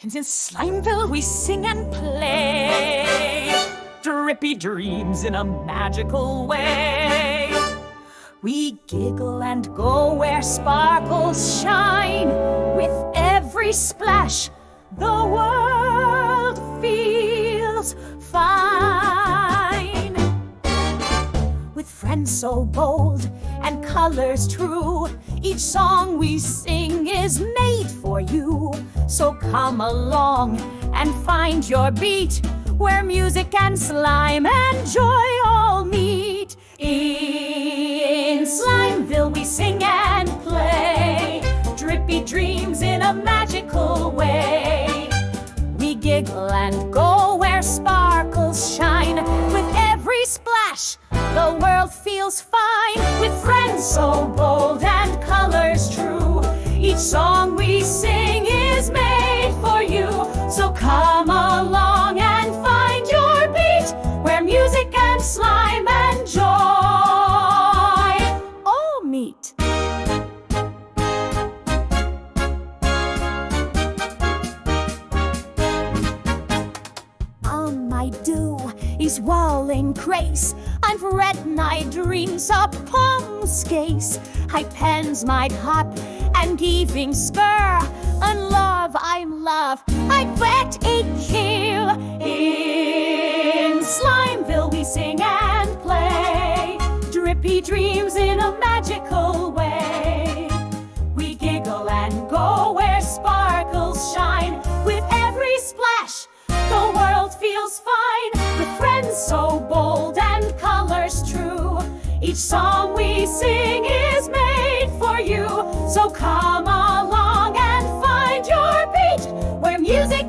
And in Slimeville we sing and play drippy dreams in a magical way. We giggle and go where sparkles shine. With every splash, the world feels fine. With friends so bold and colors true, each song we sing is made for you. So come along and find your beat, where music and slime and joy all meet. In Slimeville we sing and play drippy dreams in a magical way. We giggle and go where sparkles shine. With every splash, the world feels fine. With friends so bold and colors true, each song we sing is made for you. So come along and find your beat, where music and slime and joy all meet. On my dew is walling grace. I've read my dreams upon skates. I pens my hop and giving spur. And love, I'm love, I bet a kill. In Slimeville we sing and play drippy dreams in a magical way. We giggle and go where sparkles shine. With every splash, the world feels fine. With friends so bold and colors true, each song we sing is made for you. So come along and find your beat, where music